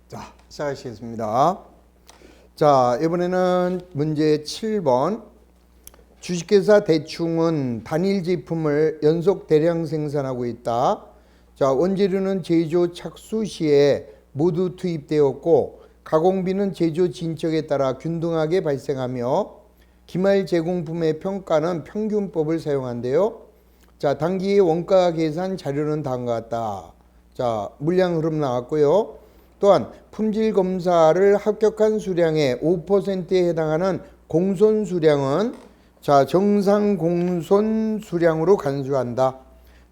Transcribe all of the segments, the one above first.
자, 시작하시겠습니다. 자, 이번에는 문제 7번. 주식회사 대충은 단일 제품을 연속 대량 생산하고 있다. 자, 원재료는 제조 착수 시에 모두 투입되었고 가공비는 제조 진척에 따라 균등하게 발생하며 기말 제공품의 평가는 평균법을 사용한대요. 자, 당기의 원가 계산 자료는 다음과 같다. 자, 물량 흐름 나왔고요. 또한 품질 검사를 합격한 수량의 5%에 해당하는 공손 수량은 자, 정상 공손 수량으로 간주한다.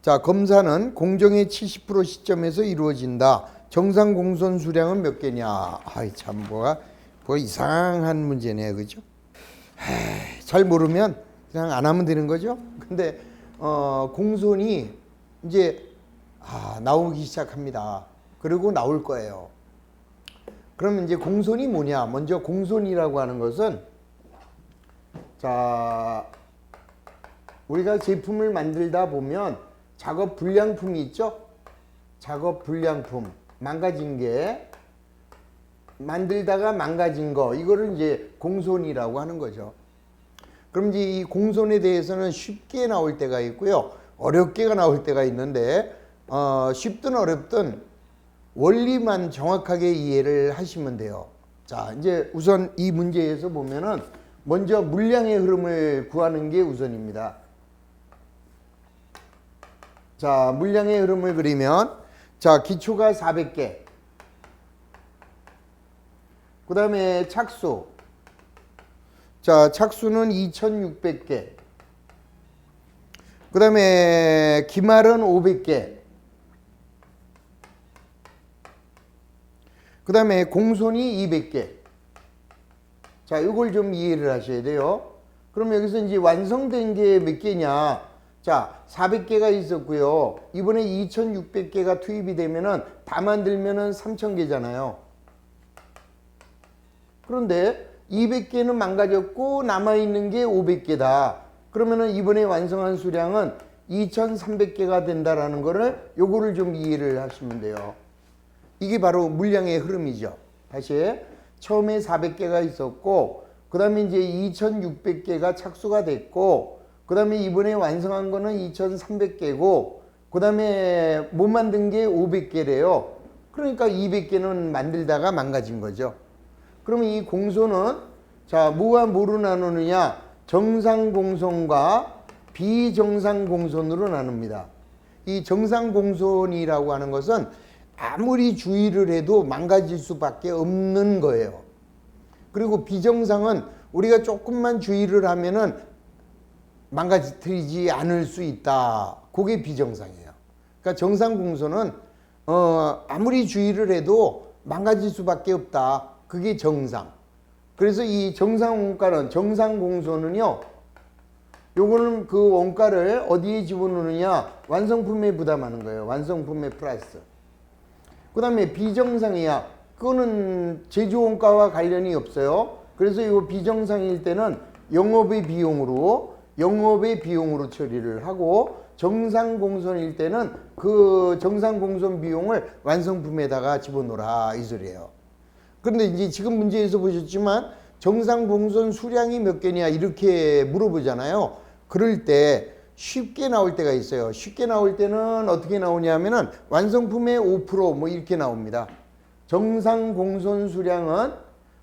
자, 검사는 공정의 70% 시점에서 이루어진다. 정상 공손 수량은 몇 개냐? 아이 참 뭐 이상한 문제네, 그죠? 잘 모르면 그냥 안 하면 되는 거죠. 근데 공손이 이제 나오기 시작합니다. 그리고 나올 거예요. 그러면 이제 공손이 뭐냐? 먼저 공손이라고 하는 것은 자, 우리가 제품을 만들다 보면 작업 불량품이 있죠? 작업 불량품, 망가진 게 만들다가 망가진 거, 이거를 이제 공손이라고 하는 거죠. 그럼 이제 이 공손에 대해서는 쉽게 나올 때가 있고요, 어렵게 나올 때가 있는데 쉽든 어렵든 원리만 정확하게 이해를 하시면 돼요. 자, 이제 우선 이 문제에서 보면은 먼저 물량의 흐름을 구하는 게 우선입니다. 자, 물량의 흐름을 그리면 자, 기초가 400개. 그 다음에 착수. 자, 착수는 2600개. 그 다음에 기말은 500개. 그 다음에 공손이 200개. 자, 이걸 좀 이해를 하셔야 돼요. 그럼 여기서 이제 완성된 게 몇 개냐? 자, 400개가 있었고요. 이번에 2600개가 투입이 되면은 다 만들면은 3000개잖아요. 그런데 200개는 망가졌고 남아있는 게 500개다. 그러면은 이번에 완성한 수량은 2300개가 된다라는 거를 요거를 좀 이해를 하시면 돼요. 이게 바로 물량의 흐름이죠. 다시 처음에 400개가 있었고 그 다음에 이제 2600개가 착수가 됐고 그 다음에 이번에 완성한 거는 2300개고 그 다음에 못 만든 게 500개래요. 그러니까 200개는 만들다가 망가진 거죠. 그러면 이 공손은 자, 뭐와 뭐로 나누느냐? 정상 공손과 비정상 공손으로 나눕니다. 이 정상 공손이라고 하는 것은 아무리 주의를 해도 망가질 수밖에 없는 거예요. 그리고 비정상은 우리가 조금만 주의를 하면은 망가뜨리지 않을 수 있다. 그게 비정상이에요. 그러니까 정상 공손은 아무리 주의를 해도 망가질 수밖에 없다. 그게 정상. 그래서 이 정상 원가는, 정상 공손은요, 요거는 그 원가를 어디에 집어넣느냐? 완성품에 부담하는 거예요. 완성품의 플러스. 그 다음에 비정상이야. 그거는 제조원가와 관련이 없어요. 그래서 이거 비정상일 때는 영업의 비용으로 처리를 하고, 정상 공손일 때는 그 정상 공손 비용을 완성품에다가 집어넣어라, 이 소리예요. 그런데 이제 지금 문제에서 보셨지만 정상 공손 수량이 몇 개냐 이렇게 물어보잖아요. 그럴 때 쉽게 나올 때가 있어요. 쉽게 나올 때는 어떻게 나오냐면은 완성품의 5% 이렇게 나옵니다. 정상 공손 수량은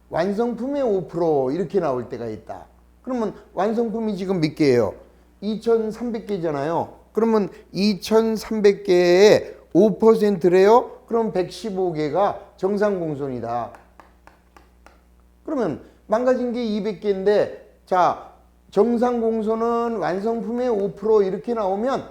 완성품의 5% 이렇게 나올 때가 있다. 그러면 완성품이 지금 몇 개예요? 2300개잖아요. 그러면 2300개의 5%래요. 그럼 115개가 정상 공손이다. 그러면 망가진 게 200개인데 자, 정상 공손은 완성품의 5% 이렇게 나오면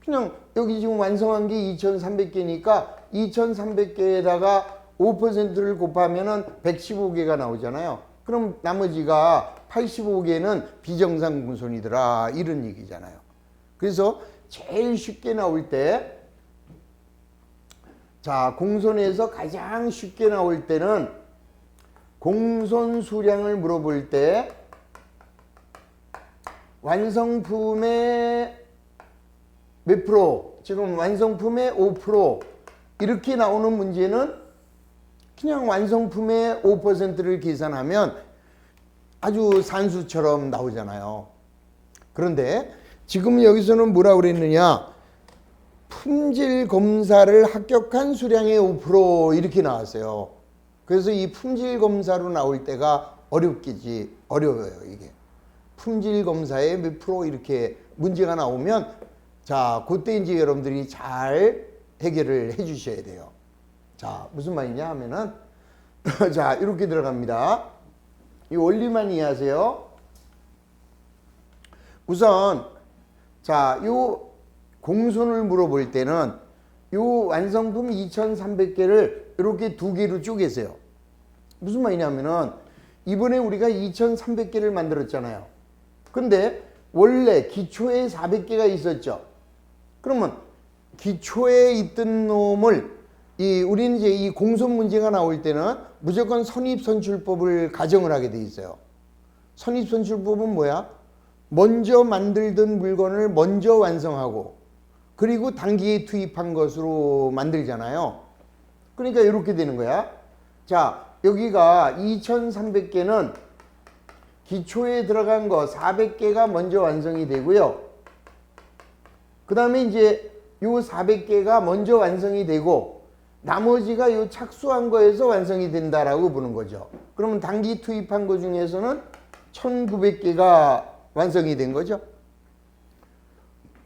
그냥 여기 지금 완성한 게 2300개니까 2300개에다가 5%를 곱하면은 115개가 나오잖아요. 그럼 나머지가 85개는 비정상 공손이더라, 이런 얘기잖아요. 그래서 제일 쉽게 나올 때 자, 공손에서 가장 쉽게 나올 때는 공손 수량을 물어볼 때 완성품의 몇 프로, 지금 완성품의 5% 이렇게 나오는 문제는 그냥 완성품의 5%를 계산하면 아주 산수처럼 나오잖아요. 그런데 지금 여기서는 뭐라고 그랬느냐? 품질 검사를 합격한 수량의 5% 이렇게 나왔어요. 그래서 이 품질 검사로 나올 때가 어려워요, 이게. 품질 검사에 몇 프로 이렇게 문제가 나오면 자, 그때 이제 여러분들이 잘 해결을 해 주셔야 돼요. 자, 무슨 말이냐 하면은 자, 이렇게 들어갑니다. 이 원리만 이해하세요. 우선 자, 요 공손을 물어볼 때는 요 완성품 2,300개를 이렇게 두 개로 쪼개세요. 무슨 말이냐면은 이번에 우리가 2,300개를 만들었잖아요. 근데 원래 기초에 400개가 있었죠. 그러면 기초에 있던 놈을 우리는 이제 이 공손 문제가 나올 때는 무조건 선입선출법을 가정을 하게 돼 있어요. 선입선출법은 뭐야? 먼저 만들던 물건을 먼저 완성하고 그리고 단기에 투입한 것으로 만들잖아요. 그러니까 이렇게 되는 거야. 자, 여기가 2,300개는 기초에 들어간 거 400개가 먼저 완성이 되고요. 그 다음에 이제 요 400개가 먼저 완성이 되고 나머지가 요 착수한 거에서 완성이 된다라고 보는 거죠. 그러면 단기 투입한 거 중에서는 1,900개가 완성이 된 거죠.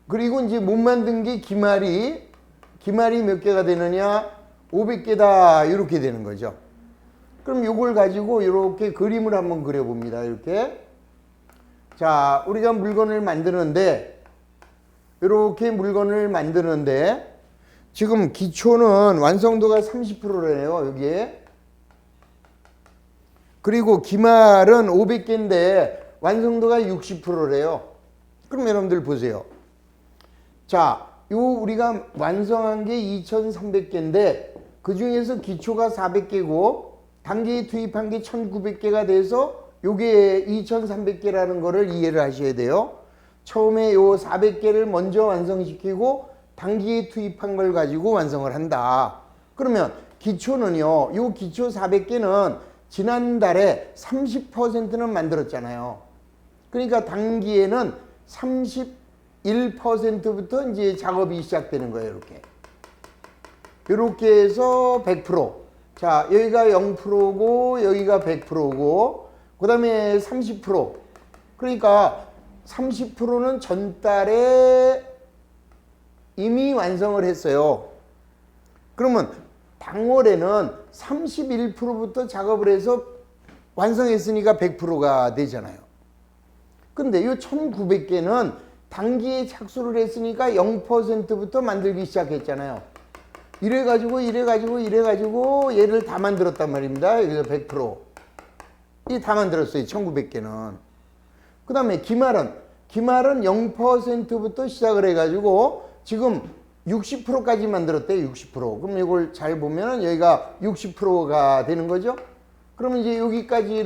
그리고 이제 못 만든 게 기말이 몇 개가 되느냐? 500개다 이렇게 되는 거죠. 그럼 요걸 가지고 이렇게 그림을 한번 그려봅니다. 이렇게. 자, 우리가 물건을 만드는데 이렇게 물건을 만드는데 지금 기초는 완성도가 30%래요. 여기에. 그리고 기말은 500개인데 완성도가 60%래요. 그럼 여러분들 보세요. 자, 요 우리가 완성한 게 2,300개인데 그 중에서 기초가 400개고 단기에 투입한 게 1,900개가 돼서 요게 2,300개라는 거를 이해를 하셔야 돼요. 처음에 요 400개를 먼저 완성시키고 단기에 투입한 걸 가지고 완성을 한다. 그러면 기초는요. 요 기초 400개는 지난달에 30%는 만들었잖아요. 그러니까 단기에는 31%부터 이제 작업이 시작되는 거예요. 이렇게. 이렇게 해서 100%. 자, 여기가 0%고 여기가 100%고 그 다음에 30%. 그러니까 30%는 전달에 이미 완성을 했어요. 그러면 당월에는 31%부터 작업을 해서 완성했으니까 100%가 되잖아요. 근데 이 1,900개는 단기에 착수를 했으니까 0%부터 만들기 시작했잖아요. 이래가지고 얘를 다 만들었단 말입니다. 여기서 100%. 이 다 만들었어요. 1,900개는. 그 다음에 기말은 0%부터 시작을 해가지고 지금 60%까지 만들었대요. 60%. 그럼 이걸 잘 보면 여기가 60%가 되는 거죠. 그러면 이제 여기까지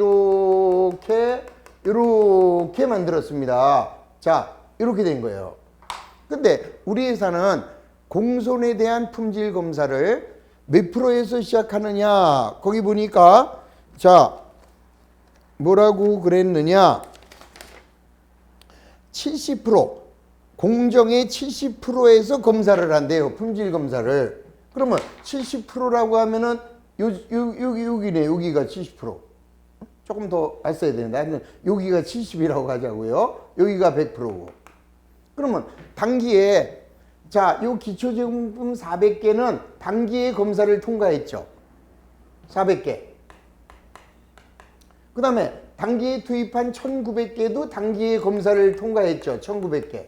이렇게 만들었습니다. 자, 이렇게 된 거예요. 근데 우리 회사는 공손에 대한 품질 검사를 몇 프로에서 시작하느냐? 거기 보니까 자, 뭐라고 그랬느냐? 70%. 공정의 70%에서 검사를 한대요. 품질 검사를. 그러면 70%라고 하면은 여기네. 여기가 70%. 조금 더 왔어야 되는데 여기가 70이라고 하자고요. 여기가 100%고. 그러면 단기에 자, 요 기초 제품 400개는 단기에 검사를 통과했죠. 400개. 그 다음에 단기에 투입한 1,900개도 단기에 검사를 통과했죠. 1,900개.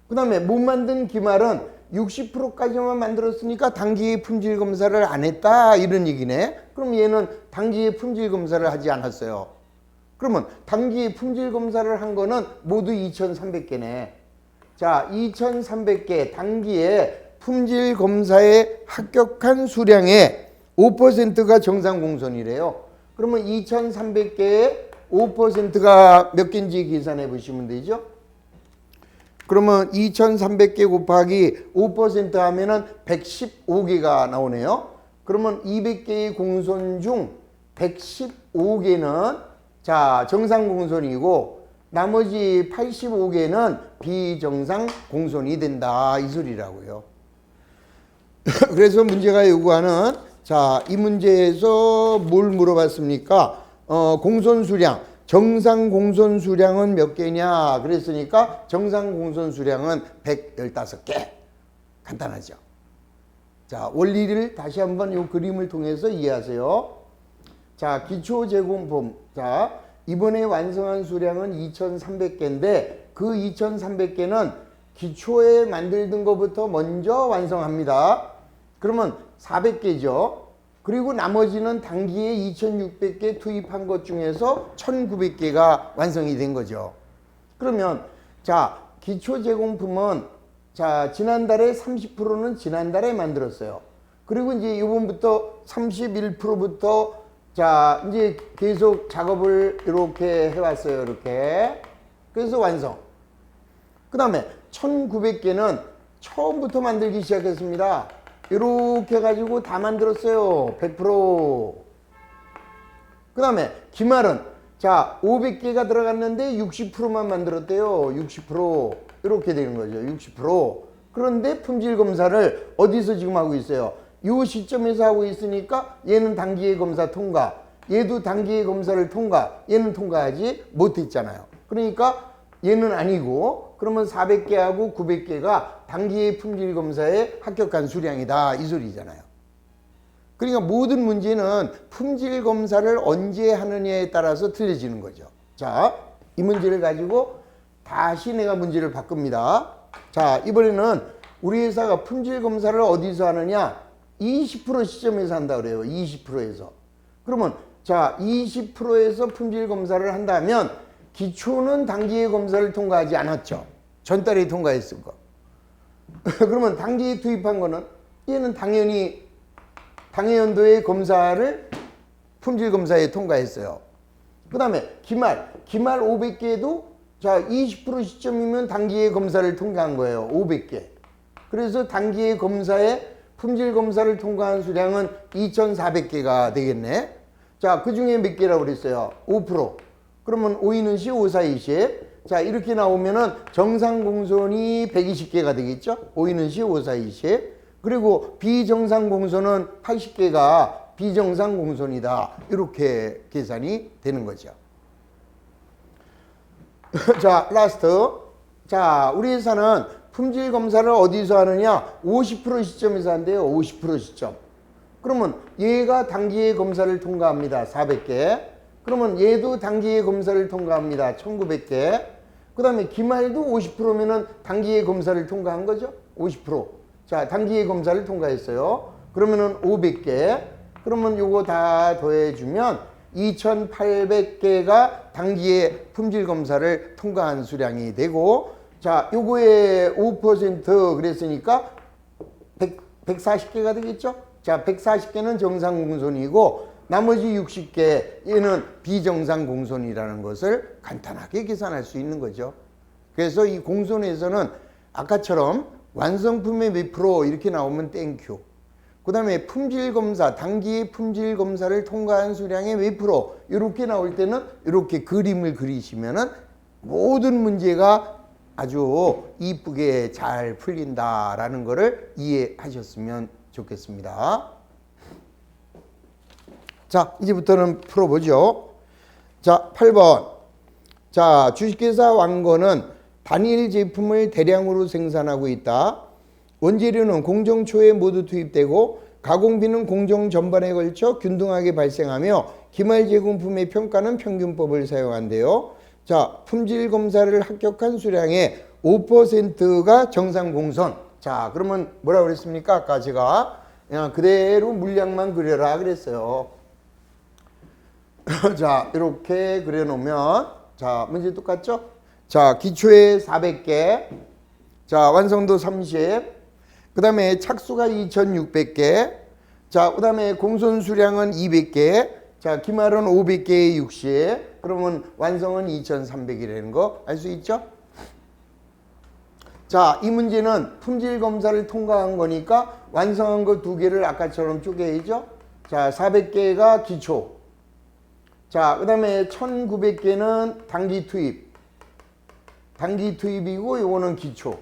그 다음에 못 만든 기말은 60%까지만 만들었으니까 단기에 품질 검사를 안 했다 이런 얘기네. 그럼 얘는 단기에 품질 검사를 하지 않았어요. 그러면 단기에 품질 검사를 한 거는 모두 2,300개네. 자, 2,300개 단기에 품질 검사에 합격한 수량의 5%가 정상 공손이래요. 그러면 2,300개의 5%가 몇 개인지 계산해 보시면 되죠. 그러면 2,300개 곱하기 5% 하면은 115개가 나오네요. 그러면 200개의 공손 중 115개는 자, 정상 공손이고 나머지 85개는 비정상 공손이 된다. 이 소리라고요. 그래서 문제가 요구하는 자, 이 문제에서 뭘 물어봤습니까? 공손 수량. 정상 공손 수량은 몇 개냐? 그랬으니까 정상 공손 수량은 115개. 간단하죠. 자, 원리를 다시 한번 이 그림을 통해서 이해하세요. 자, 기초 제공품. 자, 이번에 완성한 수량은 2,300개인데 그 2,300개는 기초에 만들던 것부터 먼저 완성합니다. 그러면 400개죠. 그리고 나머지는 단기에 2,600개 투입한 것 중에서 1,900개가 완성이 된 거죠. 그러면 자, 기초 제공품은 자, 지난달에 30%는 지난달에 만들었어요. 그리고 이제 이번부터 31%부터 자, 이제 계속 작업을 이렇게 해왔어요. 이렇게. 그래서 완성. 그 다음에 1900개는 처음부터 만들기 시작했습니다. 이렇게 해가지고 다 만들었어요. 100%. 그 다음에 기말은 자, 500개가 들어갔는데 60%만 만들었대요. 60%. 이렇게 되는 거죠. 60%. 그런데 품질 검사를 어디서 지금 하고 있어요? 이 시점에서 하고 있으니까 얘는 단기의 검사 통과, 얘도 단기의 검사를 통과, 얘는 통과하지 못했잖아요. 그러니까 얘는 아니고 그러면 400개하고 900개가 단기의 품질 검사에 합격한 수량이다. 이 소리잖아요. 그러니까 모든 문제는 품질 검사를 언제 하느냐에 따라서 틀려지는 거죠. 자, 이 문제를 가지고 다시 내가 문제를 바꿉니다. 자, 이번에는 우리 회사가 품질 검사를 어디서 하느냐? 20% 시점에서 한다 그래요. 20%에서. 그러면 자, 20%에서 품질 검사를 한다면 기초는 단기의 검사를 통과하지 않았죠. 전달에 통과했을 거. 그러면 단기에 투입한 거는 얘는 당연히 당해연도의 검사를 품질 검사에 통과했어요. 그 다음에 기말 500개도 자, 20% 시점이면 단기의 검사를 통과한 거예요. 500개. 그래서 단기의 검사에 품질 검사를 통과한 수량은 2,400개가 되겠네. 자, 그 중에 몇 개라고 그랬어요? 5%. 그러면 5있는 시, 5, 4, 20. 자, 이렇게 나오면은 정상 공손이 120개가 되겠죠? 5있는 시, 5, 4, 20. 그리고 비정상 공손은 80개가 비정상 공손이다. 이렇게 계산이 되는 거죠. 자, 라스트. 자, 우리 회사는 품질 검사를 어디서 하느냐? 50% 시점에서 한대요. 50% 시점. 그러면 얘가 단기의 검사를 통과합니다. 400개. 그러면 얘도 단기의 검사를 통과합니다. 1900개. 그 다음에 기말도 50%면은 단기의 검사를 통과한 거죠. 50%. 자, 단기의 검사를 통과했어요. 그러면은 500개. 그러면 요거 다 더해주면 2,800개가 단기의 품질 검사를 통과한 수량이 되고, 자, 요거의 5% 그랬으니까 140개가 되겠죠? 자, 140개는 정상 공손이고 나머지 60개 얘는 비정상 공손이라는 것을 간단하게 계산할 수 있는 거죠. 그래서 이 공손에서는 아까처럼 완성품의 몇 프로 이렇게 나오면 땡큐. 그 다음에 품질검사, 단기의 품질검사를 통과한 수량의 몇 프로 이렇게 나올 때는 이렇게 그림을 그리시면은 모든 문제가 아주 이쁘게 잘 풀린다라는 것을 이해하셨으면 좋겠습니다. 자, 이제부터는 풀어보죠. 자, 8번. 자, 주식회사 왕건은 단일 제품을 대량으로 생산하고 있다. 원재료는 공정 초에 모두 투입되고 가공비는 공정 전반에 걸쳐 균등하게 발생하며 기말 제공품의 평가는 평균법을 사용한대요. 자, 품질 검사를 합격한 수량의 5%가 정상 공손. 자, 그러면 뭐라고 그랬습니까? 아까 제가 그냥 그대로 물량만 그려라 그랬어요. 자, 이렇게 그려놓으면 자, 문제 똑같죠? 자, 기초에 400개. 자, 완성도 30. 그 다음에 착수가 2,600개. 자, 그 다음에 공손 수량은 200개. 자, 기말은 500개에 60. 그러면 완성은 2,300이라는 거 알 수 있죠? 자, 이 문제는 품질 검사를 통과한 거니까 완성한 거 두 개를 아까처럼 쪼개야죠. 자, 400개가 기초. 자, 그 다음에 1900개는 단기 투입. 단기 투입이고 요거는 기초.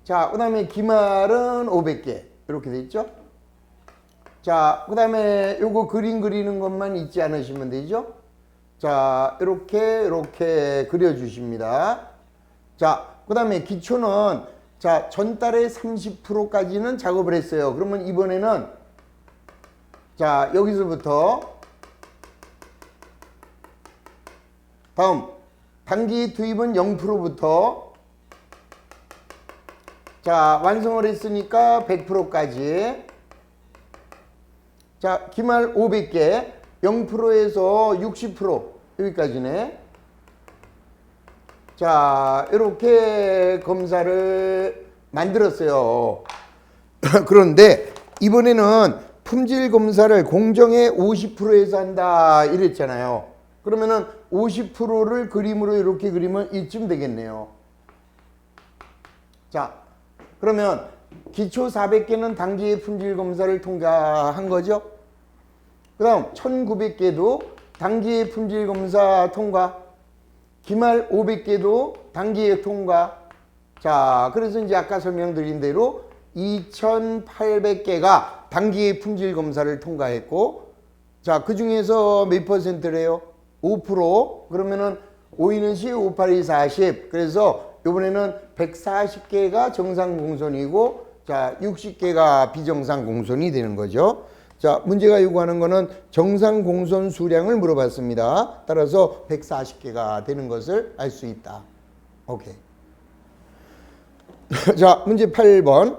자, 그 다음에 기말은 500개. 이렇게 돼 있죠. 자, 그 다음에 요거 그림 그리는 것만 잊지 않으시면 되죠. 자, 이렇게 그려주십니다. 자, 그 다음에 기초는 자, 전달의 30%까지는 작업을 했어요. 그러면 이번에는 자, 여기서부터 다음 단기 투입은 0%부터 자, 완성을 했으니까 100%까지 자, 기말 500개 0%에서 60% 여기까지네. 자, 이렇게 검사를 만들었어요. 그런데 이번에는 품질 검사를 공정의 50%에서 한다 이랬잖아요. 그러면은 50%를 그림으로 이렇게 그리면 이쯤 되겠네요. 자, 그러면 기초 400개는 단기의 품질 검사를 통과한 거죠. 그 다음 1900개도 단기의 품질 검사 통과. 기말 500개도 단기의 통과. 자, 그래서 이제 아까 설명드린 대로 2800개가 단기의 품질 검사를 통과했고, 자, 그 중에서 몇 %래요? 5%. 그러면은 5, 10, 5, 8, 40. 그래서 이번에는 140개가 정상 공손이고, 자, 60개가 비정상 공손이 되는 거죠. 자, 문제가 요구하는 거는 정상 공손 수량을 물어봤습니다. 따라서 140개가 되는 것을 알 수 있다. 오케이. 자, 문제 8번.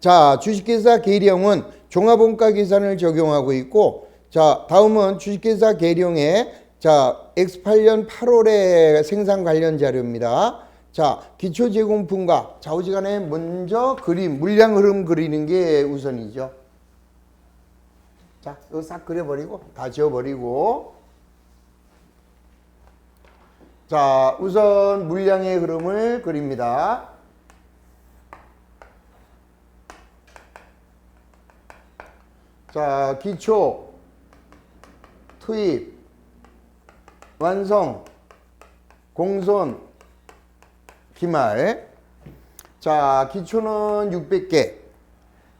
자, 주식회사 계량은 종합원가 계산을 적용하고 있고, 자, 다음은 주식회사 계량의 자, X8년 8월의 생산 관련 자료입니다. 자, 기초 제공품과 좌우지간에 먼저 그림, 물량 흐름 그리는 게 우선이죠. 자, 이거 싹 그려버리고, 다 지워버리고. 자, 우선 물량의 흐름을 그립니다. 자, 기초, 투입, 완성, 공손, 기말. 자, 기초는 600개.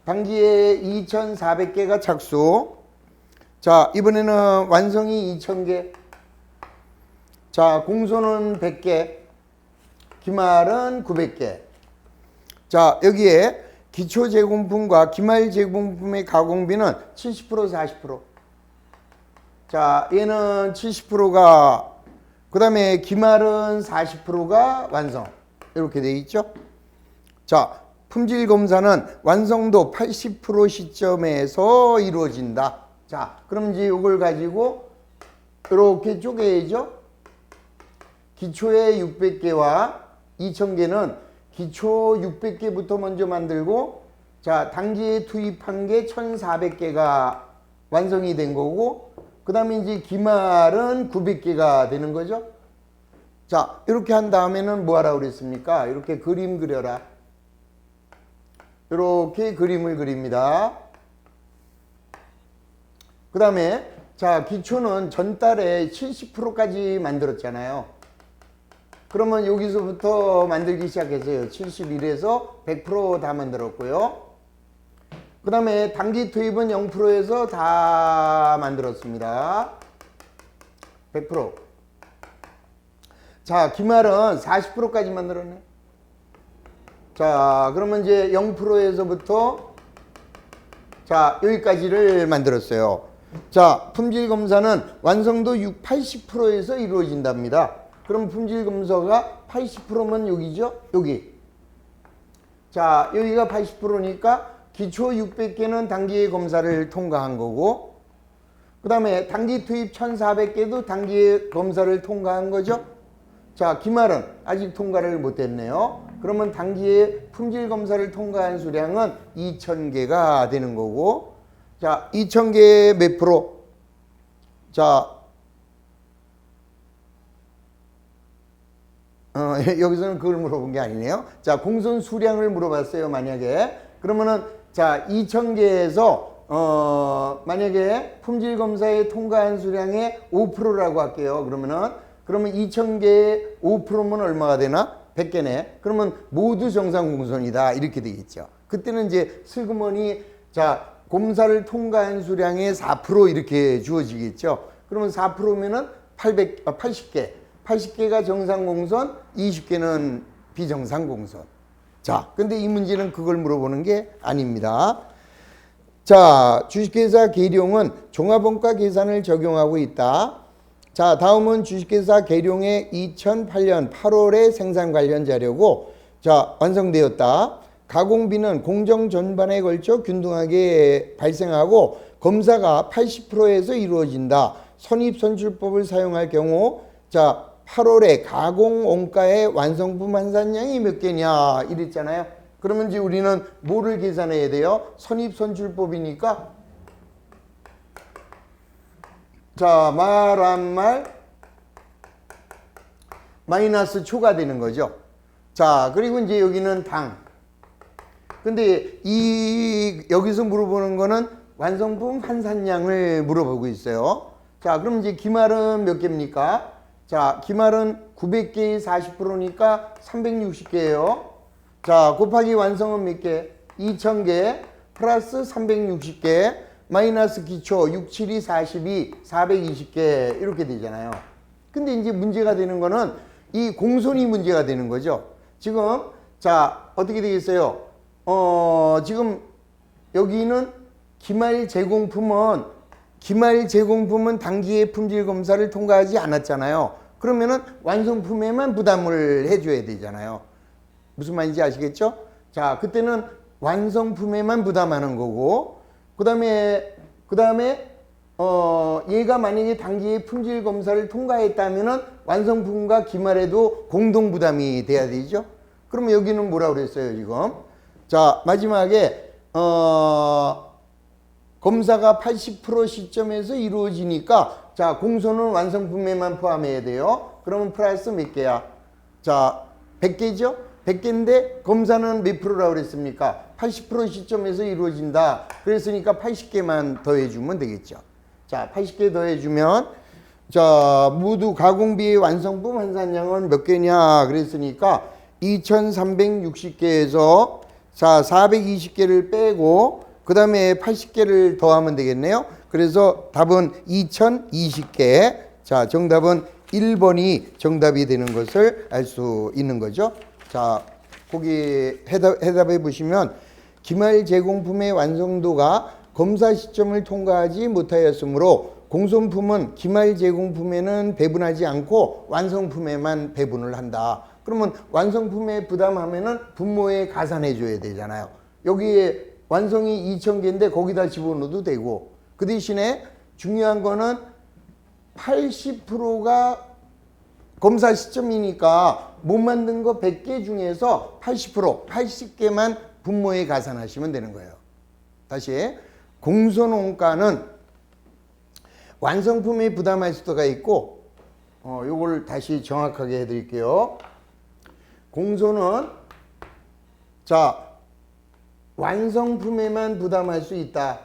단기에 2400개가 착수. 자, 이번에는 완성이 2000개. 자, 공손은 100개. 기말은 900개. 자, 여기에 기초 제공품과 기말 제공품의 가공비는 70% 40%. 자, 얘는 70%가 그 다음에 기말은 40%가 완성. 이렇게 돼 있죠. 자, 품질 검사는 완성도 80% 시점에서 이루어진다. 자, 그럼 이제 이걸 가지고 이렇게 쪼개야죠. 기초에 600개와 2000개는 기초 600개부터 먼저 만들고, 자, 단기에 투입한 게 1400개가 완성이 된 거고, 그 다음에 이제 기말은 900개가 되는 거죠. 자, 이렇게 한 다음에는 뭐 하라고 그랬습니까? 이렇게 그림 그려라. 이렇게 그림을 그립니다. 그 다음에 자, 기초는 전달에 70%까지 만들었잖아요. 그러면 여기서부터 만들기 시작했어요. 71에서 100% 다 만들었고요. 그 다음에 단기 투입은 0%에서 다 만들었습니다. 100%. 자, 기말은 40%까지 만들었네. 자, 그러면 이제 0%에서부터 자, 여기까지를 만들었어요. 자, 품질 검사는 완성도 80%에서 이루어진답니다. 그럼 품질 검사가 80%면 여기죠? 여기. 자, 여기가 80%니까 기초 600개는 단기의 검사를 통과한 거고, 그 다음에 단기 투입 1400개도 단기의 검사를 통과한 거죠. 자, 기말은 아직 통과를 못했네요. 그러면 단기의 품질 검사를 통과한 수량은 2000개가 되는 거고, 자, 2000개의 몇 프로? 자, 여기서는 그걸 물어본 게 아니네요. 자, 공선 수량을 물어봤어요. 만약에 그러면은 자 2,000개에서 만약에 품질 검사에 통과한 수량의 5%라고 할게요. 그러면 2,000개의 5%면 얼마가 되나? 100개네. 그러면 모두 정상 공선이다 이렇게 되겠죠. 그때는 이제 슬그머니 자 검사를 통과한 수량의 4% 이렇게 주어지겠죠. 그러면 4%면은 80개. 80개가 정상 공선, 20개는 비정상 공선. 자, 근데 이 문제는 그걸 물어보는 게 아닙니다. 자, 주식회사 계룡은 종합원가 계산을 적용하고 있다. 자, 다음은 주식회사 계룡의 2008년 8월의 생산 관련 자료고, 자, 완성되었다. 가공비는 공정 전반에 걸쳐 균등하게 발생하고 검사가 80%에서 이루어진다. 선입선출법을 사용할 경우, 자, 8월에 가공 원가의 완성품 환산량이 몇 개냐 이랬잖아요. 그러면 이제 우리는 뭐를 계산해야 돼요? 선입선출법이니까 자, 말한 말 마이너스 초가 되는 거죠. 자, 그리고 이제 여기는 당. 근데 여기서 물어보는 거는 완성품 환산량을 물어보고 있어요. 자, 그럼 이제 기말은 몇 개입니까? 자, 기말은 900개의 40%니까 360개예요. 자, 곱하기 완성은 몇 개? 2000개 플러스 360개 마이너스 기초 6, 7, 2, 42, 420개 이렇게 되잖아요. 근데 이제 문제가 되는 거는 이 공손이 문제가 되는 거죠. 지금 자, 어떻게 되겠어요? 지금 여기는 기말 제공품은 단기의 품질 검사를 통과하지 않았잖아요. 그러면은 완성품에만 부담을 해줘야 되잖아요. 무슨 말인지 아시겠죠? 자, 그때는 완성품에만 부담하는 거고, 그 다음에 얘가 만약에 단기의 품질 검사를 통과했다면은 완성품과 기말에도 공동 부담이 돼야 되죠. 그러면 여기는 뭐라고 그랬어요, 지금? 자, 마지막에 검사가 80% 시점에서 이루어지니까 자, 공소는 완성품에만 포함해야 돼요. 그러면 플러스 몇 개야? 자, 100개죠? 100개인데 검사는 몇 프로라고 그랬습니까? 80% 시점에서 이루어진다. 그랬으니까 80개만 더해주면 되겠죠. 자, 80개 더해주면 자, 모두 가공비의 완성품 환산량은 몇 개냐 그랬으니까 2360개에서 자, 420개를 빼고 그 다음에 80개를 더하면 되겠네요. 그래서 답은 2020개. 자, 정답은 1번이 정답이 되는 것을 알 수 있는 거죠. 자, 거기 해답해 보시면 기말 제공품의 완성도가 검사 시점을 통과하지 못하였으므로 공손품은 기말 제공품에는 배분하지 않고 완성품에만 배분을 한다. 그러면 완성품에 부담하면은 분모에 가산해 줘야 되잖아요. 여기에 완성이 2000개인데 거기다 집어넣어도 되고, 그 대신에 중요한 거는 80%가 검사 시점이니까 못 만든 거 100개 중에서 80개만 분모에 가산하시면 되는 거예요. 다시, 공손원가는 완성품에 부담할 수가 있고, 요걸 다시 정확하게 해드릴게요. 공손은 자, 완성품에만 부담할 수 있다.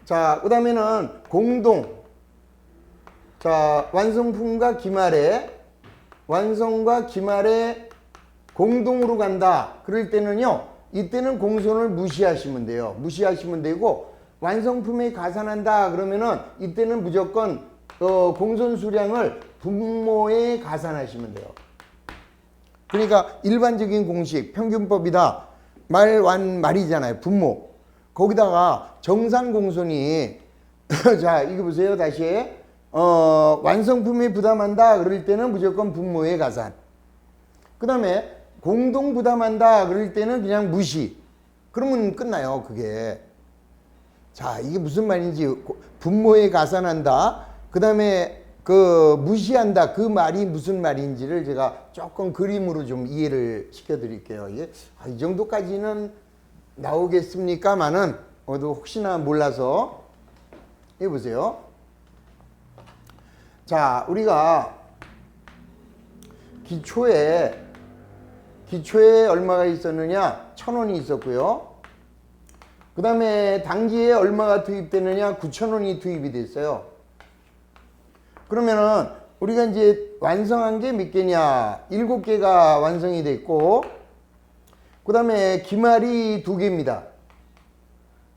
자, 그 다음에는 공동. 자, 완성과 기말에 공동으로 간다. 그럴 때는요, 이때는 공손을 무시하시면 돼요. 무시하시면 되고, 완성품에 가산한다. 그러면은 이때는 무조건 공손 수량을 분모에 가산하시면 돼요. 그러니까 일반적인 공식, 평균법이다. 말이잖아요. 분모. 거기다가 정상 공손이 자, 이거 보세요. 다시. 완성품에 부담한다. 그럴 때는 무조건 분모에 가산. 그 다음에 공동 부담한다. 그럴 때는 그냥 무시. 그러면 끝나요. 그게. 자, 이게 무슨 말인지 분모에 가산한다. 그 다음에 무시한다. 그 말이 무슨 말인지를 제가 조금 그림으로 좀 이해를 시켜드릴게요. 이 정도까지는 나오겠습니까마는 혹시나 몰라서 해보세요. 자, 우리가 기초에 얼마가 있었느냐? 1,000원이 있었고요. 그 다음에 당기에 얼마가 투입되느냐? 9,000원이 투입이 됐어요. 그러면은 우리가 이제 완성한 게 몇 개냐? 7개가 완성이 됐고, 그 다음에 기말이 2개입니다.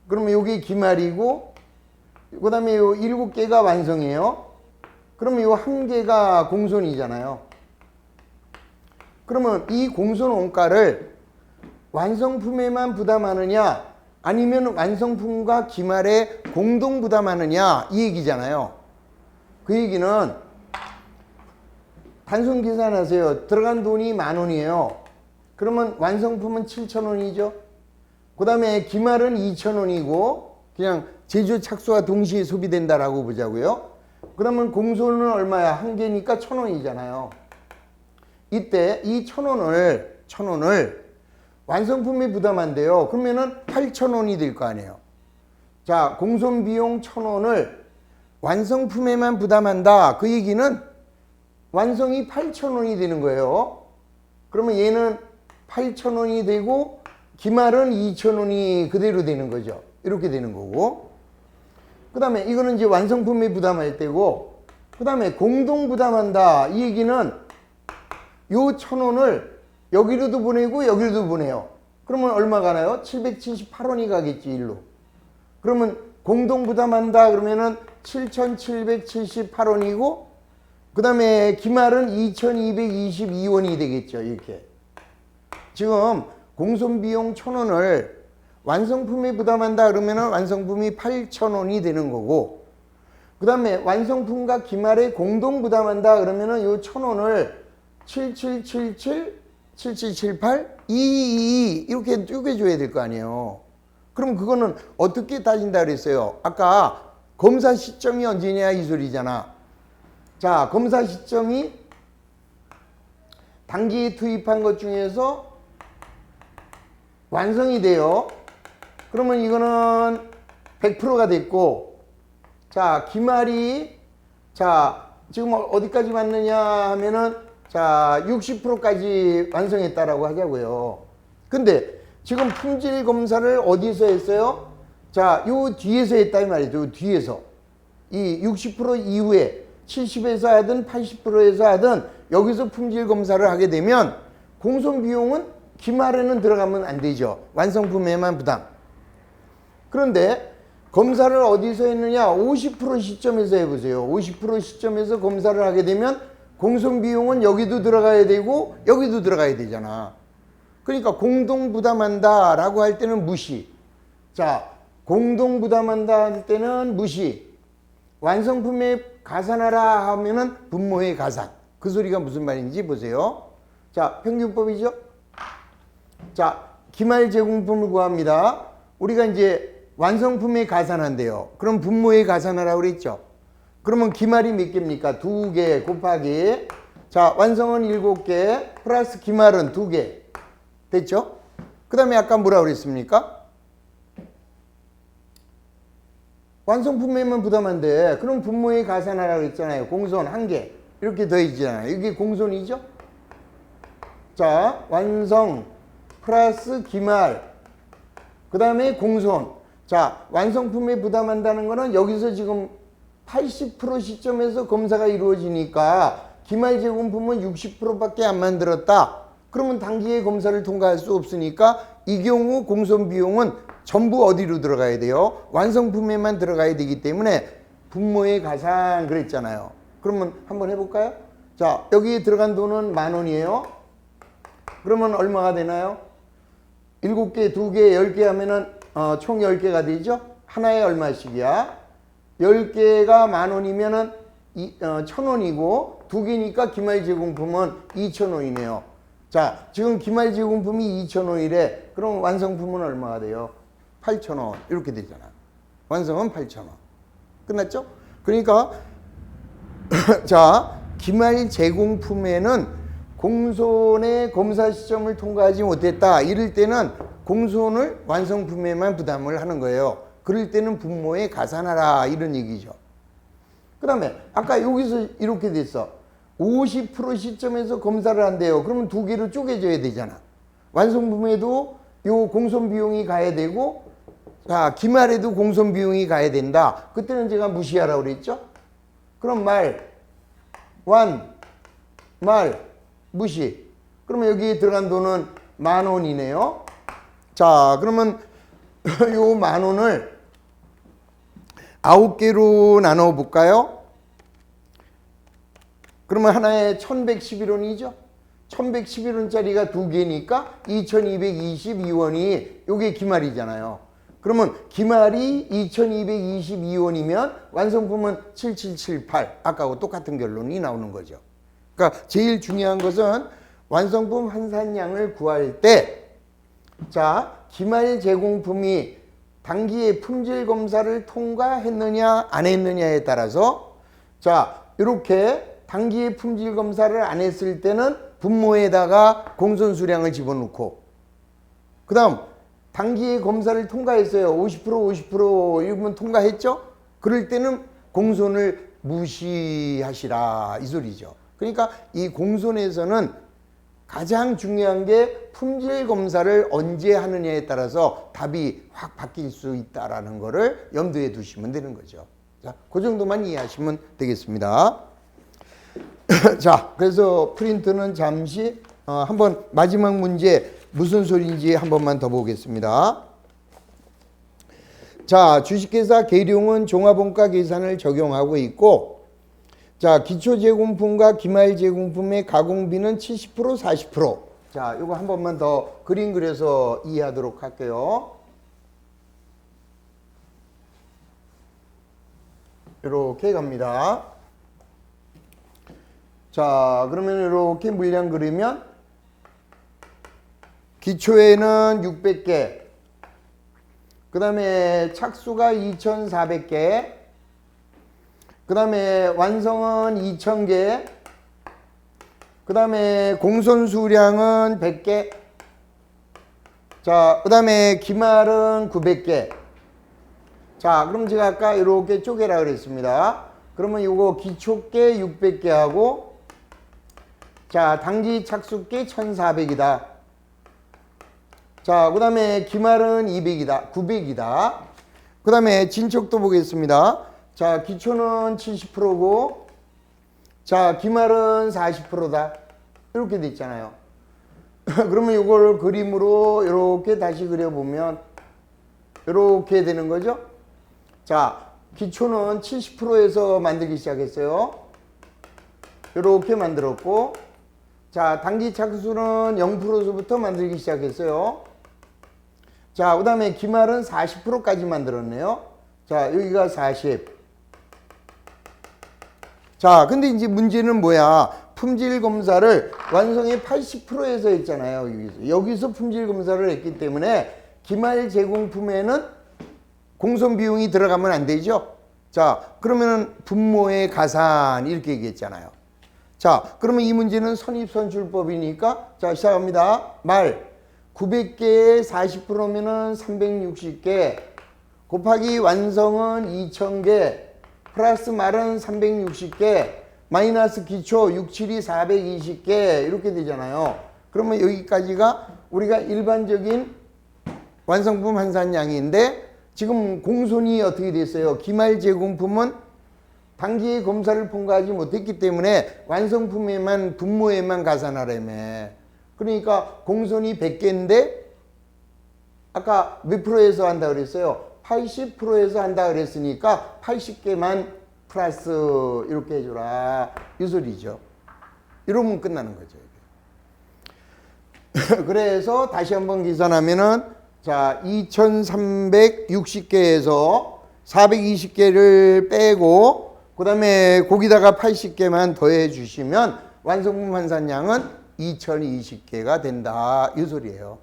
그러면 여기 기말이고, 그 다음에 요 7개가 완성이에요. 그러면 요 1개가 공손이잖아요. 그러면 이 공손 원가를 완성품에만 부담하느냐, 아니면 완성품과 기말에 공동 부담하느냐, 이 얘기잖아요. 그 얘기는 단순 계산하세요. 들어간 돈이 10,000원이에요. 그러면 완성품은 7,000원이죠. 그 다음에 기말은 2,000원이고, 그냥 제조 착수와 동시에 소비된다라고 보자고요. 그러면 공손은 얼마야? 1개니까 1,000원이잖아요. 이때 이 1,000원을 완성품에 부담한대요. 그러면은 8,000원이 될 거 아니에요. 자, 공손 비용 1,000원을 완성품에만 부담한다. 그 얘기는 완성이 8,000원이 되는 거예요. 그러면 얘는 8,000원이 되고 기말은 2,000원이 그대로 되는 거죠. 이렇게 되는 거고. 그 다음에 이거는 이제 완성품에 부담할 때고, 그 다음에 공동 부담한다. 이 얘기는 요 1,000원을 여기로도 보내고 여기로도 보내요. 그러면 얼마 가나요? 778원이 가겠지, 일로. 그러면 공동 부담한다 그러면은 7,778원이고, 그 다음에 기말은 2,222원이 되겠죠, 이렇게. 지금 공손비용 1,000원을 완성품에 부담한다 그러면은 완성품이 8,000원이 되는 거고, 그 다음에 완성품과 기말에 공동 부담한다 그러면은 요 1,000원을 7777, 7778, 222 이렇게 쪼개줘야 될 거 아니에요. 그럼 그거는 어떻게 따진다 그랬어요? 아까 검사 시점이 언제냐 이 소리잖아. 자, 검사 시점이 당기에 투입한 것 중에서 완성이 돼요. 그러면 이거는 100%가 됐고, 자, 기말이, 자, 지금 어디까지 왔느냐 하면은, 자, 60%까지 완성했다라고 하자고요. 근데 지금 품질 검사를 어디서 했어요? 자, 요 뒤에서 했다 이 말이죠. 요 뒤에서. 이 60% 이후에 70에서 하든 80%에서 하든 여기서 품질 검사를 하게 되면 공손 비용은 기말에는 들어가면 안 되죠. 완성품에만 부담. 그런데 검사를 어디서 했느냐? 50% 시점에서 해보세요. 50% 시점에서 검사를 하게 되면 공손 비용은 여기도 들어가야 되고 여기도 들어가야 되잖아. 그러니까 공동 부담한다 라고 할 때는 무시. 자, 공동 부담한다 할 때는 무시. 완성품에 가산하라 하면은 분모에 가산. 그 소리가 무슨 말인지 보세요. 자, 평균법이죠. 자, 기말 제공품을 구합니다. 우리가 이제 완성품에 가산한대요. 그럼 분모에 가산하라고 그랬죠. 그러면 기말이 몇 개입니까? 2개 곱하기, 자, 완성은 7개 플러스 기말은 2개 됐죠? 그 다음에 아까 뭐라고 그랬습니까? 완성품에만 부담한데 그럼 분모에 가산하라고 했잖아요. 공손 1개 이렇게 더해지잖아요. 이게 공손이죠? 자, 완성 플러스 기말 그 다음에 공손. 자, 완성품에 부담한다는 거는 여기서 지금 80% 시점에서 검사가 이루어지니까 기말 제공품은 60%밖에 안 만들었다. 그러면 단기에 검사를 통과할 수 없으니까 이 경우 공손 비용은 전부 어디로 들어가야 돼요? 완성품에만 들어가야 되기 때문에 분모에 가산 그랬잖아요. 그러면 한번 해볼까요? 자, 여기에 들어간 돈은 10,000원이에요. 그러면 얼마가 되나요? 7개, 2개, 10개 하면은 총 10개가 되죠? 하나에 얼마씩이야? 10개가 10,000원이면은 1,000원이고 2개니까 기말 제공품은 2,000원이네요. 자, 지금 기말 제공품이 2,000원이래. 그럼 완성품은 얼마가 돼요? 8,000원. 이렇게 되잖아. 완성은 8,000원. 끝났죠? 그러니까 자, 기말 제공품에는 공손의 검사 시점을 통과하지 못했다. 이럴 때는 공손을 완성품에만 부담을 하는 거예요. 그럴 때는 분모에 가산하라 이런 얘기죠. 그 다음에 아까 여기서 이렇게 됐어. 50% 시점에서 검사를 한대요. 그러면 두 개로 쪼개져야 되잖아. 완성품에도 요 공손 비용이 가야 되고, 자, 기말에도 공손 비용이 가야 된다. 그때는 제가 무시하라고 그랬죠? 그럼 말, 무시. 그러면 여기 들어간 돈은 10,000원이네요. 자, 그러면 요 10,000원을 9개로 나눠 볼까요? 그러면 하나에 1111원이죠. 1111원짜리가 두 개니까 2222원이 요게 기말이잖아요. 그러면 기말이 2222원이면 완성품은 7778. 아까하고 똑같은 결론이 나오는 거죠. 그러니까 제일 중요한 것은 완성품 환산량을 구할 때, 자, 기말 제공품이 단기에 품질 검사를 통과했느냐 안 했느냐에 따라서, 자, 이렇게 단기에 품질 검사를 안 했을 때는 분모에다가 공손 수량을 집어넣고, 그 다음 단기에 검사를 통과했어요. 50% 이러면 통과했죠? 그럴 때는 공손을 무시하시라 이 소리죠. 그러니까 이 공손에서는 가장 중요한 게 품질 검사를 언제 하느냐에 따라서 답이 확 바뀔 수 있다라는 거를 염두에 두시면 되는 거죠. 자, 그 정도만 이해하시면 되겠습니다. 자, 그래서 프린트는 잠시 한번 마지막 문제 무슨 소리인지 한 번만 더 보겠습니다. 자, 주식회사 계룡은 종합원가 계산을 적용하고 있고, 자, 기초제공품과 기말제공품의 가공비는 70% 40%. 자, 이거 한 번만 더 그림 그려서 이해하도록 할게요. 이렇게 갑니다. 자, 그러면 이렇게 물량 그리면 기초에는 600개, 그 다음에 착수가 2,400개, 그 다음에 완성은 2,000개, 그 다음에 공손 수량은 100개, 자, 그 다음에 기말은 900개. 자, 그럼 제가 아까 이렇게 쪼개라 그랬습니다. 그러면 요거 기초께 600개 하고, 자, 단기 착수께 1,400이다. 자, 그 다음에 기말은 200이다. 900이다. 그 다음에 진척도 보겠습니다. 자, 기초는 70%고, 자, 기말은 40%다. 이렇게 돼 있잖아요. 그러면 이걸 그림으로 이렇게 다시 그려보면 이렇게 되는 거죠. 자, 기초는 70%에서 만들기 시작했어요. 이렇게 만들었고, 자, 단기 착수는 0%서부터 만들기 시작했어요. 자, 그 다음에 기말은 40%까지 만들었네요. 자, 여기가 40. 자, 근데 이제 문제는 뭐야? 품질 검사를 완성의 80%에서 했잖아요. 여기서 품질 검사를 했기 때문에 기말 제공품에는 공손 비용이 들어가면 안 되죠. 자, 그러면은 분모의 가산 이렇게 얘기했잖아요. 자, 그러면 이 문제는 선입선출법이니까, 자, 시작합니다. 말 900개에 40%면은 360개 곱하기 완성은 2000개 플러스 말은 360개 마이너스 기초 672 420개 이렇게 되잖아요. 그러면 여기까지가 우리가 일반적인 완성품 환산량인데, 지금 공손이 어떻게 됐어요? 기말 제공품은 단기에 검사를 통과하지 못했기 때문에 완성품에만 분모에만 가산하라며. 그러니까 공손이 100개인데 아까 몇 프로에서 한다 그랬어요? 80%에서 한다 그랬으니까 80개만 플러스 이렇게 해줘라 이 소리죠. 이러면 끝나는 거죠. 그래서 다시 한번 계산하면은, 자, 2360개에서 420개를 빼고 그 다음에 거기다가 80개만 더해 주시면 완성품 환산량은 2020개가 된다 이 소리예요.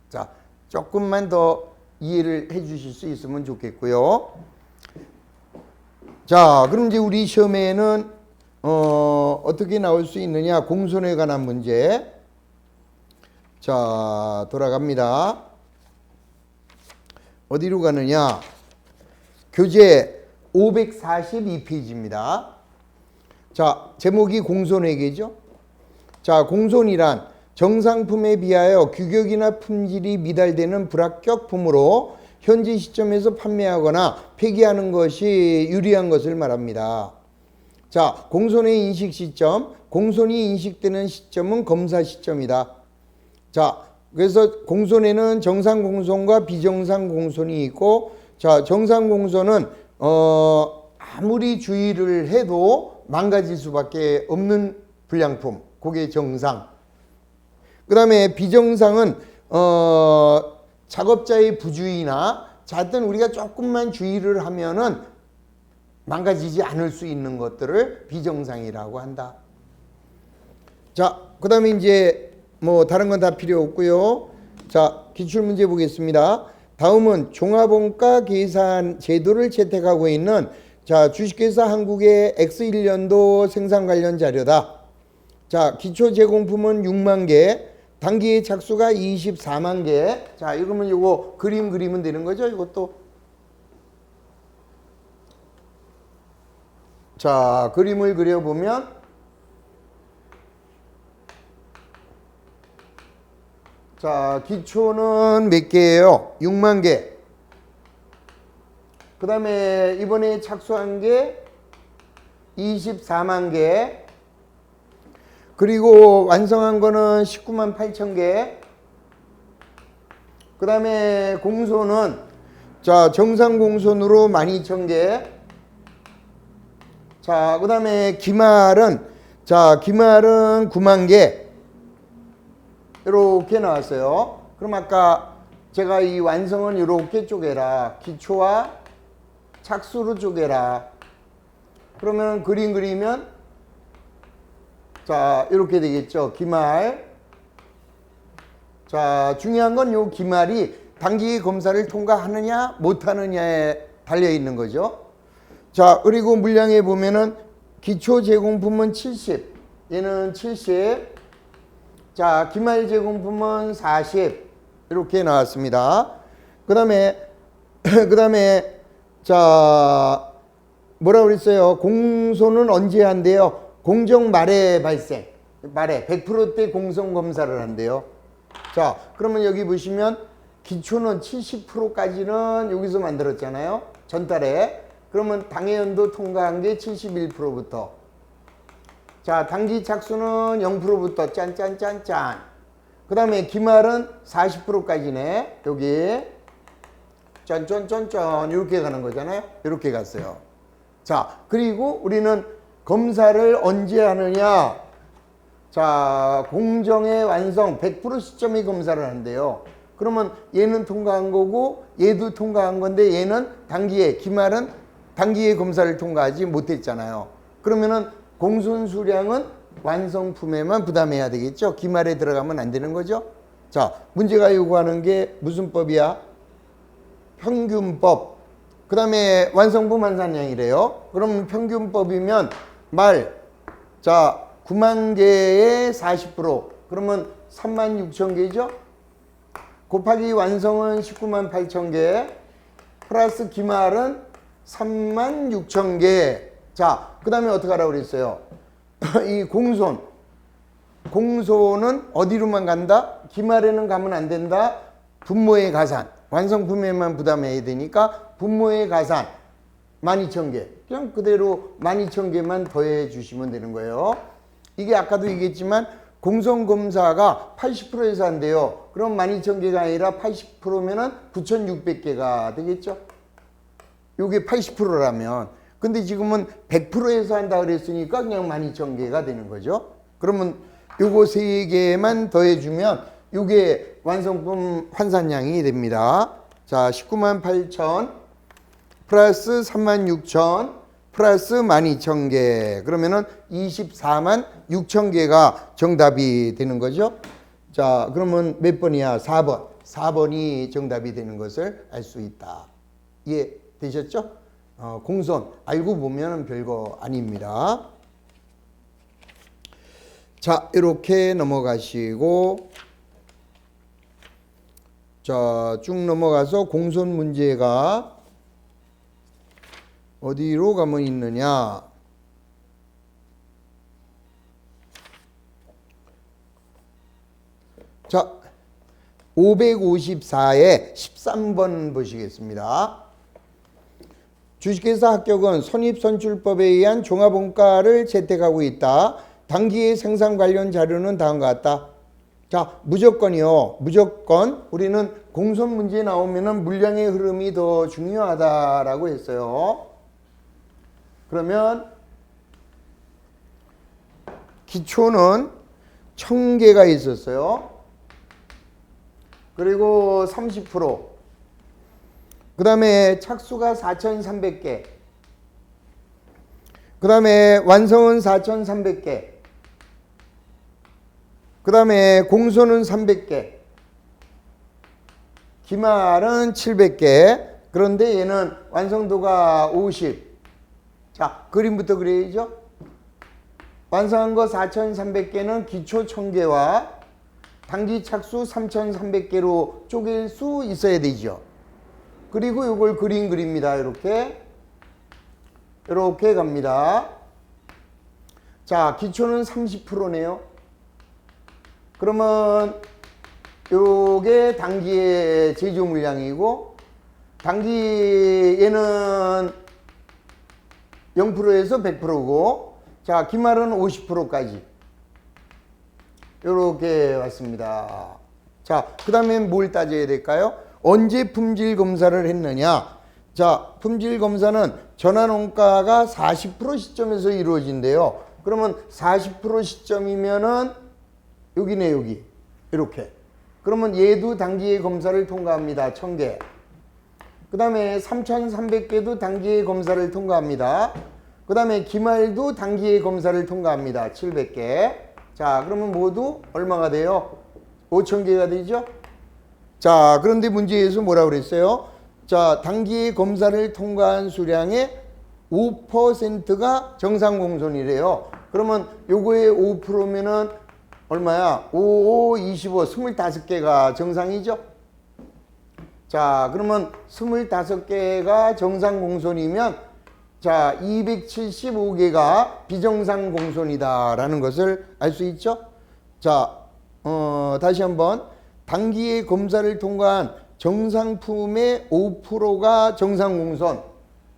자, 조금만 더 이해를 해 주실 수 있으면 좋겠고요. 자, 그럼 이제 우리 시험에는 어떻게 나올 수 있느냐? 공손에 관한 문제. 자, 돌아갑니다. 어디로 가느냐? 교재 542페이지입니다. 자, 제목이 공손회계죠. 자, 공손이란 정상품에 비하여 규격이나 품질이 미달되는 불합격품으로 현재 시점에서 판매하거나 폐기하는 것이 유리한 것을 말합니다. 자, 공손의 인식 시점, 공손이 인식되는 시점은 검사 시점이다. 자, 그래서 공손에는 정상 공손과 비정상 공손이 있고, 자, 정상 공손은 아무리 주의를 해도 망가질 수밖에 없는 불량품, 그게 정상. 그 다음에 비정상은 작업자의 부주의나 하여튼 우리가 조금만 주의를 하면은 망가지지 않을 수 있는 것들을 비정상이라고 한다. 자, 그 다음에 이제 뭐 다른 건 다 필요 없고요. 자, 기출문제 보겠습니다. 다음은 종합원가 계산 제도를 채택하고 있는 자, 주식회사 한국의 X1년도 생산 관련 자료다. 자, 기초 제공품은 6만 개, 단기의 착수가 24만 개. 자, 이러면 이거 그림 그리면 되는 거죠, 이것도. 자, 그림을 그려보면 자, 기초는 몇 개예요? 6만 개. 그 다음에 이번에 착수한 게 24만 개. 그리고 완성한 거는 19만 8천 개. 그 다음에 공손은 자, 정상 공손으로 12,000개. 자, 그 다음에 기말은 자, 기말은 9만 개. 이렇게 나왔어요. 그럼 아까 제가 이 완성은 이렇게 쪼개라. 기초와 착수로 쪼개라. 그러면 그림 그리면 자, 이렇게 되겠죠. 기말. 자, 중요한 건 요 기말이 단기 검사를 통과하느냐 못하느냐에 달려 있는 거죠. 자, 그리고 물량에 보면은 기초 제공품은 70. 얘는 70. 자, 기말 제공품은 40. 이렇게 나왔습니다. 그 다음에 자, 뭐라고 그랬어요? 공손은 언제 한대요? 공정 말에 발생. 말에 100%대 공손 검사를 한대요. 자, 그러면 여기 보시면 기초는 70%까지는 여기서 만들었잖아요. 전달에. 그러면 당해연도 통과한 게 71%부터. 자, 단기 착수는 0%부터 짠짠짠짠. 그 다음에 기말은 40%까지네. 여기 짠짠짠짠 이렇게 가는 거잖아요. 이렇게 갔어요. 자, 그리고 우리는 검사를 언제 하느냐. 자, 공정의 완성 100% 시점에 검사를 한대요. 그러면 얘는 통과한 거고 얘도 통과한 건데 얘는 단기에, 기말은 단기에 검사를 통과하지 못했잖아요. 그러면은 공손 수량은 완성품에만 부담해야 되겠죠. 기말에 들어가면 안 되는 거죠. 자, 문제가 요구하는 게 무슨 법이야? 평균법. 그 다음에 완성품 환산량이래요. 그럼 평균법이면 자, 9만 개에 40%. 그러면 3만 6천 개죠. 곱하기 완성은 19만 8천 개. 플러스 기말은 3만 6천 개. 자, 그 다음에 어떻게 하라고 그랬어요? 이 공손은 어디로만 간다? 기말에는 가면 안 된다. 분모의 가산. 완성품에만 부담해야 되니까 분모의 가산 12,000개. 그냥 그대로 12,000개만 더해 주시면 되는 거예요. 이게 아까도 얘기했지만 공손검사가 80%에서 한대요. 그럼 12,000개가 아니라 80%면은 9,600개가 되겠죠. 요게 80%라면. 근데 지금은 100%에서 한다 그랬으니까 그냥 12,000개가 되는 거죠. 그러면 요거 3개만 더해주면 요게 완성품 환산량이 됩니다. 자, 19만 8천 플러스 3만 6천 플러스 12,000개. 그러면은 24만 6천 개가 정답이 되는 거죠. 자, 그러면 몇 번이야? 4번. 4번이 정답이 되는 것을 알 수 있다. 이해 되셨죠? 공손 알고 보면 별거 아닙니다. 자, 이렇게 넘어가시고 자, 쭉 넘어가서 공손 문제가 어디로 가면 있느냐? 자, 554에 13번 보시겠습니다. 주식회사 합격은 손익선출법에 의한 종합원가를 채택하고 있다. 당기의 생산 관련 자료는 다음과 같다. 자, 무조건이요. 무조건 우리는 공선 문제 나오면은 물량의 흐름이 더 중요하다라고 했어요. 그러면 기초는 1000개가 있었어요. 그리고 30%. 그 다음에 착수가 4300개. 그 다음에 완성은 4300개. 그 다음에 공소는 300개. 기말은 700개. 그런데 얘는 완성도가 50. 자, 그림부터 그려야죠. 완성한 거 4300개는 기초 1000개와 단기 착수 3300개로 쪼갤 수 있어야 되죠. 그리고 이걸 그림 그립니다. 이렇게 갑니다. 자, 기초는 30%네요. 그러면 요게 단기의 제조 물량이고, 단기 얘는 0%에서 100%고, 자, 기말은 50%까지 요렇게 왔습니다. 자, 그 다음에 뭘 따져야 될까요? 언제 품질 검사를 했느냐? 자, 품질 검사는 전환원가가 40% 시점에서 이루어진대요. 그러면 40% 시점이면은 여기네, 여기. 이렇게. 그러면 얘도 단기의 검사를 통과합니다. 1000개. 그 다음에 3300개도 단기의 검사를 통과합니다. 그 다음에 기말도 단기의 검사를 통과합니다. 700개. 자, 그러면 모두 얼마가 돼요? 5000개가 되죠? 자, 그런데 문제에서 뭐라고 그랬어요? 자, 단기 검사를 통과한 수량의 5%가 정상 공손이래요. 그러면 요거의 5%면은 얼마야? 5, 5, 25, 25개가 정상이죠? 자, 그러면 25개가 정상 공손이면 자, 275개가 비정상 공손이다라는 것을 알 수 있죠? 자, 다시 한번 단기의 검사를 통과한 정상품의 5%가 정상 공손.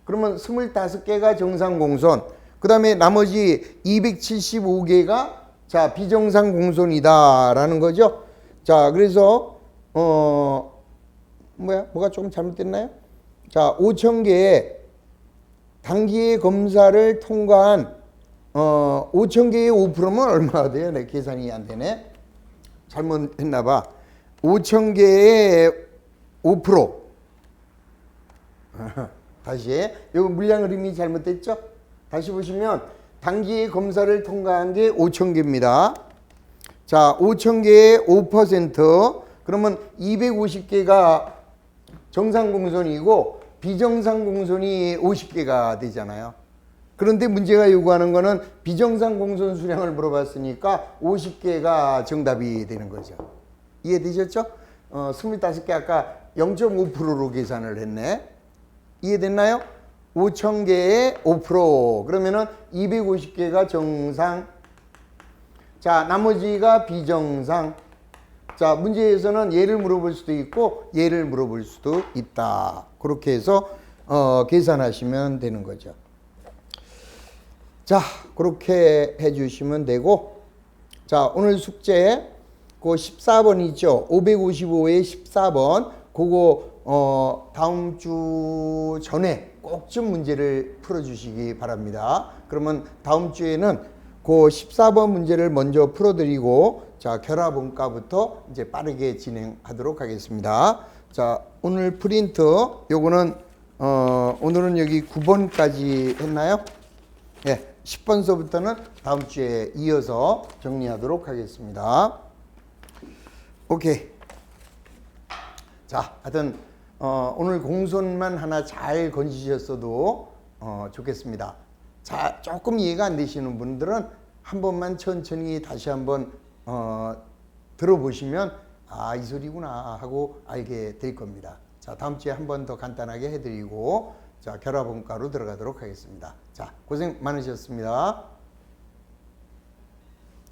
그러면 25개가 정상 공손. 그 다음에 나머지 275개가 자, 비정상 공손이다라는 거죠. 자, 그래서 뭐가 조금 잘못됐나요? 자, 5000개의 단기의 검사를 통과한 5000개의 5%면 얼마가 돼요? 내 계산이 안 되네. 잘못했나 봐. 5000개의 5%. 다시. 이거 물량 흐름이 잘못됐죠? 다시 보시면 단기의 검사를 통과한 게 5000개입니다. 자, 5000개의 5%. 그러면 250개가 정상 공손이고 비정상 공손이 50개가 되잖아요. 그런데 문제가 요구하는 거는 비정상 공손 수량을 물어봤으니까 50개가 정답이 되는 거죠. 이해되셨죠? 25개 아까 0.5%로 계산을 했네. 이해됐나요? 5000개의 5%. 그러면은 250개가 정상. 자, 나머지가 비정상. 자, 문제에서는 얘를 물어볼 수도 있고 얘를 물어볼 수도 있다. 그렇게 해서 계산하시면 되는 거죠. 자, 그렇게 해주시면 되고, 자, 오늘 숙제 그 14번 있죠. 555에 14번 그거 다음 주 전에 꼭 좀 문제를 풀어주시기 바랍니다. 그러면 다음 주에는 그 14번 문제를 먼저 풀어드리고, 자, 결합원가부터 이제 빠르게 진행하도록 하겠습니다. 자, 오늘 프린트 요거는 오늘은 여기 9번까지 했나요? 예, 10번서부터는 다음 주에 이어서 정리하도록 하겠습니다. 오케이. 자, 하여튼 오늘 공손만 하나 잘 건지셨어도 좋겠습니다. 자, 조금 이해가 안 되시는 분들은 한 번만 천천히 다시 한번 들어보시면 아, 이 소리구나 하고 알게 될 겁니다. 자, 다음 주에 한 번 더 간단하게 해드리고, 자, 결합원가로 들어가도록 하겠습니다. 자, 고생 많으셨습니다.